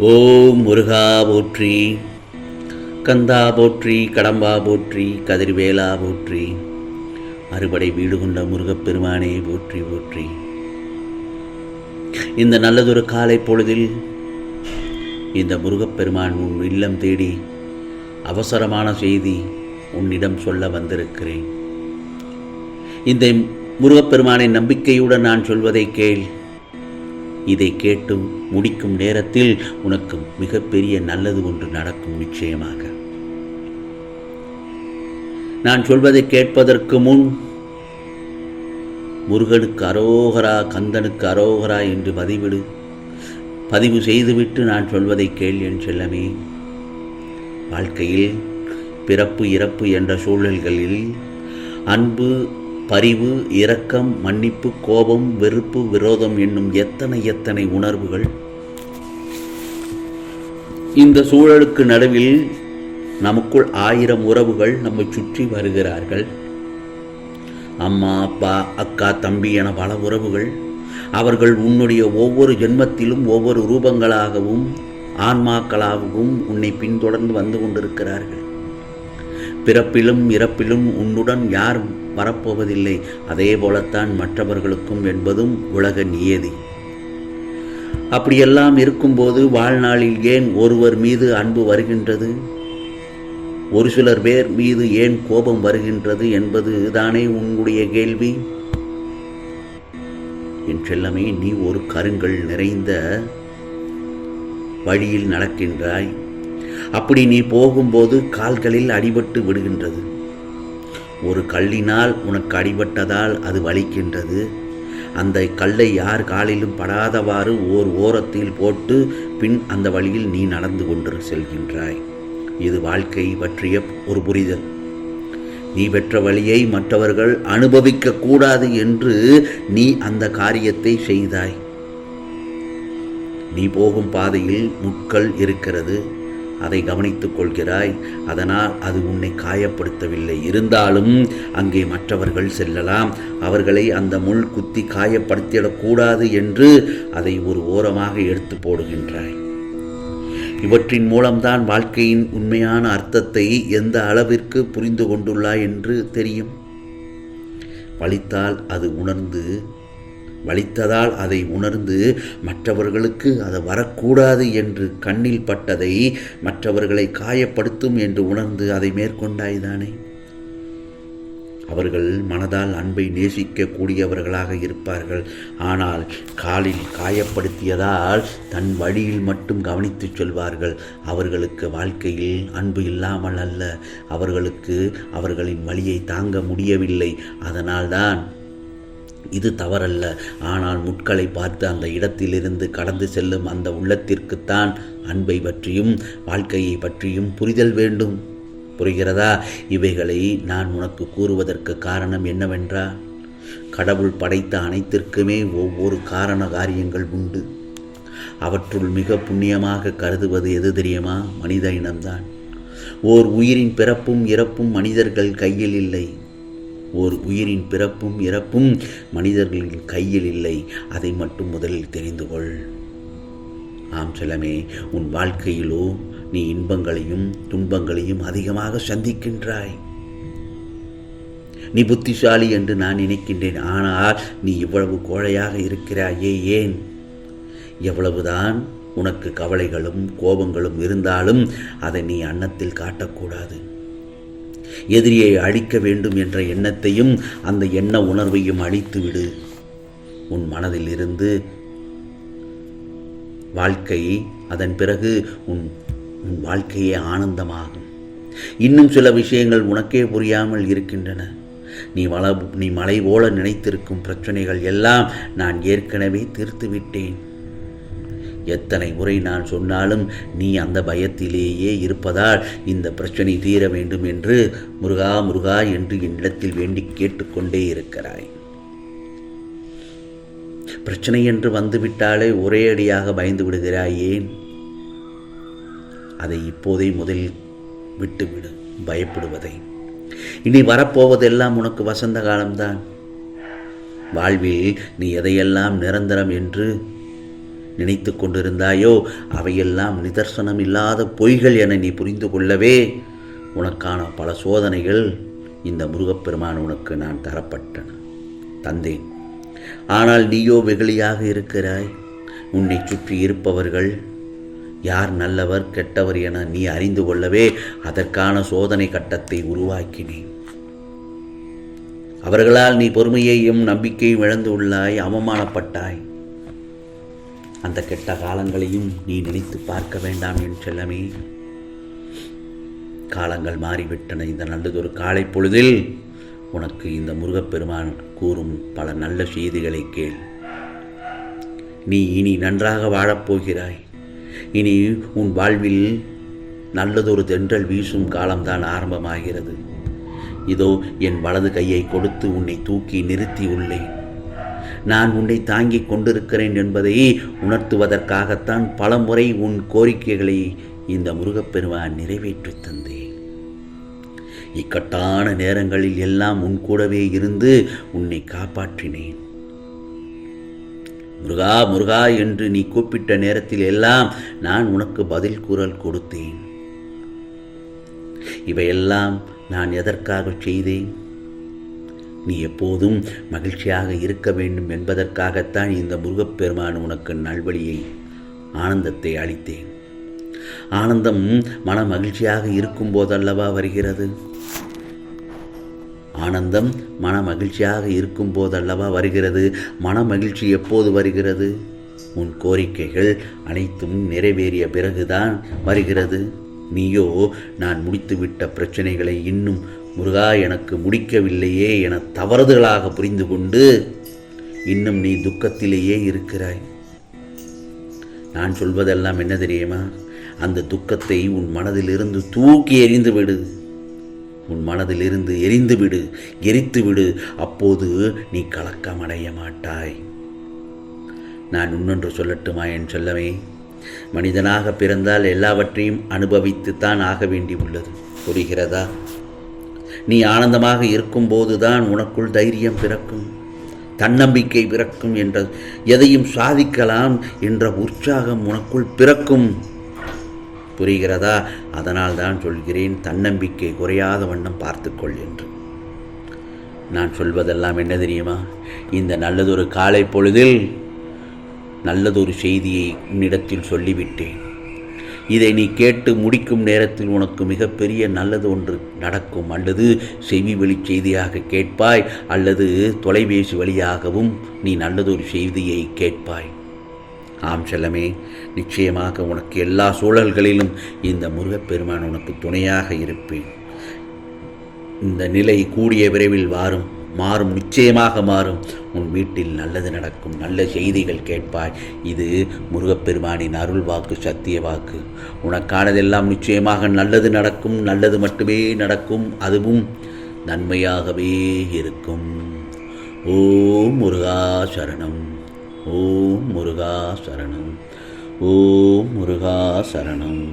ஓம் முருகா போற்றி, கந்தா போற்றி, கடம்பா போற்றி, கதிர்வேலா போற்றி, அறுபடை வீடு கொண்ட முருகப்பெருமானே போற்றி போற்றி. இந்த நல்லதொரு காலை பொழுதில் இந்த முருகப்பெருமான் உன் இல்லம் தேடி அவசரமான செய்தி உன்னிடம் சொல்ல வந்திருக்கிறேன். இந்த முருகப்பெருமானை நம்பிக்கையுடன் நான் சொல்வதை கேள். இதை கேட்டு முடிக்கும் நேரத்தில் உனக்கு மிகப்பெரிய நல்லது ஒன்று நடக்கும். நிச்சயமாக நான் சொல்வதை கேட்பதற்கு முன் முருகனுக்கு அரோகரா, கந்தனுக்கு அரோகரா என்று பதிவு செய்துவிட்டு நான் சொல்வதை கேள் என் செல்லமே. வாழ்க்கையில் பிறப்பு இறப்பு என்ற சூழல்களில் அன்பு, பரிவு, இரக்கம், மன்னிப்பு, கோபம், வெறுப்பு, விரோதம் என்னும் எத்தனை உணர்வுகள் இந்த சூழலுக்கு நடுவில் நமக்குள் 1000 உறவுகள் நம்மை சுற்றி வருகிறார்கள். அம்மா, அப்பா, அக்கா, தம்பி என பல உறவுகள். அவர்கள் உன்னுடைய ஒவ்வொரு ஜென்மத்திலும் ஒவ்வொரு ரூபங்களாகவும் ஆன்மாக்களாகவும் உன்னை பின்தொடர்ந்து வந்து கொண்டிருக்கிறார்கள். பிறப்பிலும் இறப்பிலும் உன்னுடன் யார் வரப்போவதில்லை. அதே போலத்தான் மற்றவர்களுக்கும் என்பதும் உலக நியதி. அப்படியெல்லாம் இருக்கும்போது வாழ்நாளில் ஏன் ஒருவர் மீது அன்பு வருகின்றது, ஒரு சிலர் பேர் மீது ஏன் கோபம் வருகின்றது என்பது தானே உன்னுடைய கேள்வி. என் செல்லமே, நீ ஒரு கருங்கல் நிறைந்த வழியில் நடக்கின்றாய். அப்படி நீ போகும்போது கால்களில் அடிபட்டு விடுகின்றது. ஒரு கல்லினால் உனக்கு அடிபட்டதால் அது வலிக்கின்றது. அந்த கல்லை யார் காலிலும் படாதவாறு ஓரத்தில் போட்டு பின் அந்த வழியில் நீ நடந்து கொண்டு செல்கின்றாய். இது வாழ்க்கை பற்றிய ஒரு புரிதல். நீ பெற்ற வழியை மற்றவர்கள் அனுபவிக்க கூடாது என்று நீ அந்த காரியத்தை செய்தாய். நீ போகும் பாதையில் முட்கள் இருக்கிறது, அதை கவனித்துக் கொள்கிறாய். அதனால் அது உன்னை காயப்படுத்தவில்லை. இருந்தாலும் அங்கே மற்றவர்கள் செல்லலாம். அவர்களை அந்த முள் குத்தி காயப்படுத்திடக்கூடாது என்று அதை ஒரு ஓரமாக எடுத்து போடுகின்றாய். இவற்றின் மூலம்தான் வாழ்க்கையின் உண்மையான அர்த்தத்தை எந்த அளவிற்கு புரிந்து கொண்டுள்ளாய் என்று தெரியும். வலித்ததால் அதை உணர்ந்து மற்றவர்களுக்கு அது வரக்கூடாது என்று கண்ணில் பட்டதை மற்றவர்களை காயப்படுத்தும் என்று உணர்ந்து அதை மேற்கொண்டாய்தானே. அவர்கள் மனதால் அன்பை நேசிக்க கூடியவர்களாக இருப்பார்கள். ஆனால் காலில் காயப்படுத்தியதால் தன் வழியில் மட்டும் கவனித்துச் சொல்வார்கள். அவர்களுக்கு வாழ்க்கையில் அன்பு இல்லாமல் அல்ல, அவர்களுக்கு அவர்களின் வலியை தாங்க முடியவில்லை. அதனால்தான் இது தவறல்ல. ஆனால் முட்களை பார்த்து அந்த இடத்திலிருந்து கடந்து செல்லும் அந்த உள்ளத்திற்குத்தான் அன்பை பற்றியும் வாழ்க்கையை பற்றியும் புரிதல் வேண்டும். புரிகிறதா? இவைகளை நான் உனக்கு கூறுவதற்கு காரணம் என்னவென்றால், கடவுள் படைத்த அனைத்திற்குமே ஒவ்வொரு காரண காரியங்கள் உண்டு. அவற்றுள் மிக புண்ணியமாக கருதுவது எது தெரியுமா? மனித இனம்தான். ஓர் உயிரின் பிறப்பும் இறப்பும் மனிதர்கள் கையில் இல்லை. ஓர் உயிரின் பிறப்பும் இறப்பும் மனிதர்களின் கையில் இல்லை. அதை மட்டும் முதலில் தெரிந்து கொள். ஆம் செல்லமே, உன் வாழ்க்கையிலோ நீ இன்பங்களையும் துன்பங்களையும் அதிகமாக சந்திக்கின்றாய். நீ புத்திசாலி என்று நான் நினைக்கின்றேன். ஆனால் நீ இவ்வளவு கோழையாக இருக்கிறாயே ஏன்? எவ்வளவுதான் உனக்கு கவலைகளும் கோபங்களும் இருந்தாலும் அதை நீ அன்னத்தில் காட்டக்கூடாது. எதிரியை அழிக்க வேண்டும் என்ற எண்ணத்தையும் அந்த எண்ண உணர்வையும் அழித்துவிடு. உன் மனதில் இருந்து வாழ்க்கை, அதன் பிறகு உன் வாழ்க்கையே ஆனந்தமாகும். இன்னும் சில விஷயங்கள் உனக்கே புரியாமல் இருக்கின்றன. நீ மலை போல நினைத்திருக்கும் பிரச்சனைகள் எல்லாம் நான் ஏற்கனவே தீர்த்து விட்டேன். எத்தனை முறை நான் சொன்னாலும் நீ அந்த பயத்திலேயே இருப்பதால் இந்த பிரச்சனை தீர வேண்டும் என்று முருகா முருகா என்று என்னிடத்தில் வேண்டி கேட்டுக்கொண்டே இருக்கிறாய். பிரச்சனை என்று வந்துவிட்டாலே ஒரே அடியாக பயந்து விடுகிறாய். ஏன்? அதை இப்போதே முதலில் விட்டுவிடு பயப்படுவதை. இனி வரப்போவதெல்லாம் உனக்கு வசந்த காலம்தான். வாழ்வில் நீ எதையெல்லாம் நிரந்தரம் என்று நினைத்து கொண்டிருந்தாயோ அவையெல்லாம் நிதர்சனம் இல்லாத பொய்கள் என நீ புரிந்து கொள்ளவே உனக்கான பல சோதனைகள் இந்த முருகப்பெருமான் உனக்கு நான் தந்தேன். ஆனால் நீயோ வெகுளியாக இருக்கிறாய். உன்னை சுற்றி இருப்பவர்கள் யார் நல்லவர் கெட்டவர் என நீ அறிந்து கொள்ளவே அதற்கான சோதனை கட்டத்தை உருவாக்கினேன். அவர்களால் நீ பொறுமையையும் நம்பிக்கையும் இழந்து உள்ளாய், அவமானப்பட்டாய். அந்த கெட்ட காலங்களையும் நீ நினைத்து பார்க்க வேண்டாம் என் செல்லமே. காலங்கள் மாறிவிட்டன. இந்த நல்லதொரு காலை பொழுதில் உனக்கு இந்த முருகப்பெருமான் கூறும் பல நல்ல செய்திகளை கேள். நீ இனி நன்றாக வாழப்போகிறாய். இனி உன் வாழ்வில் நல்லதொரு தென்றல் வீசும் காலம்தான் ஆரம்பமாகிறது. இதோ என் வலது கையை கொடுத்து உன்னை தூக்கி நிறுத்தி உள்ளேன். நான் உன்னை தாங்கிக் கொண்டிருக்கிறேன் என்பதை உணர்த்துவதற்காகத்தான் பல முறை உன் கோரிக்கைகளை இந்த முருகப்பெருமான் நிறைவேற்றி தந்தேன். இக்கட்டான நேரங்களில் எல்லாம் உன் கூடவே இருந்து உன்னை காப்பாற்றினேன். முருகா முருகா என்று நீ கூப்பிட்ட நேரத்தில் எல்லாம் நான் உனக்கு பதில் குரல் கொடுத்தேன். இவையெல்லாம் நான் எதற்காக செய்தேன்? நீ எப்போதும் மகிழ்ச்சியாக இருக்க வேண்டும் என்பதற்காகத்தான் இந்த முருகப்பெருமான் உனக்கு நல்வழியை ஆனந்தத்தை அளித்தேன். ஆனந்தம் மன மகிழ்ச்சியாக இருக்கும் போதல்லவா வருகிறது? ஆனந்தம் மன மகிழ்ச்சியாக இருக்கும் போதல்லவா வருகிறது? மன மகிழ்ச்சி எப்போது வருகிறது? உன் கோரிக்கைகள் அனைத்தும் நிறைவேறிய பிறகுதான் வருகிறது. நீயோ நான் முடித்துவிட்ட பிரச்சனைகளை இன்னும் முருகா எனக்கு முடிக்கவில்லையே என தவறுதலாக புரிந்து கொண்டு இன்னும் நீ துக்கத்திலேயே இருக்கிறாய். நான் சொல்வதெல்லாம் என்ன தெரியுமா? அந்த துக்கத்தை உன் மனதிலிருந்து தூக்கி எறிந்து விடு. உன் மனதிலிருந்து எரித்து விடு. அப்போது நீ கலக்கம் அடைய மாட்டாய். நான் இன்னொன்று சொல்லட்டுமா என் செல்லமே? மனிதனாக பிறந்தால் எல்லாவற்றையும் அனுபவித்துத்தான் ஆக வேண்டி உள்ளது. புரிகிறதா? நீ ஆனந்தமாக இருக்கும்போதுதான் உனக்குள் தைரியம் பிறக்கும், தன்னம்பிக்கை பிறக்கும், என்ற எதையும் சாதிக்கலாம் என்ற உற்சாகம் உனக்குள் பிறக்கும். புரிகிறதா? அதனால் தான் சொல்கிறேன், தன்னம்பிக்கை குறையாத வண்ணம் பார்த்துக்கொள் என்று. நான் சொல்வதெல்லாம் என்ன தெரியுமா? இந்த நல்லதொரு காலை பொழுதில் நல்லதொரு செய்தியை உன்னிடத்தில் சொல்லிவிட்டேன். இதை நீ கேட்டு முடிக்கும் நேரத்தில் உனக்கு மிகப்பெரிய நல்லது ஒன்று நடக்கும். அல்லது செவி வழி செய்தியாக கேட்பாய், அல்லது தொலைபேசி வழியாகவும் நீ நல்லதொரு செய்தியை கேட்பாய். ஆம் செல்லமே, நிச்சயமாக உனக்கு எல்லா சூழல்களிலும் இந்த முருகப்பெருமான் உனக்கு துணையாக இருப்பேன். இந்த நிலை கூடிய விரைவில் மாறும், நிச்சயமாக மாறும். உன் வீட்டில் நல்லது நடக்கும், நல்ல செய்திகள் கேட்பாய். இது முருகப்பெருமானின் அருள் வாக்கு, சத்திய வாக்கு. உனக்கானதெல்லாம் நிச்சயமாக நல்லது நடக்கும், நல்லது மட்டுமே நடக்கும், அதுவும் நன்மையாகவே இருக்கும். ஓம் முருகா சரணம், ஓம் முருகா சரணம், ஓம் முருகா சரணம்.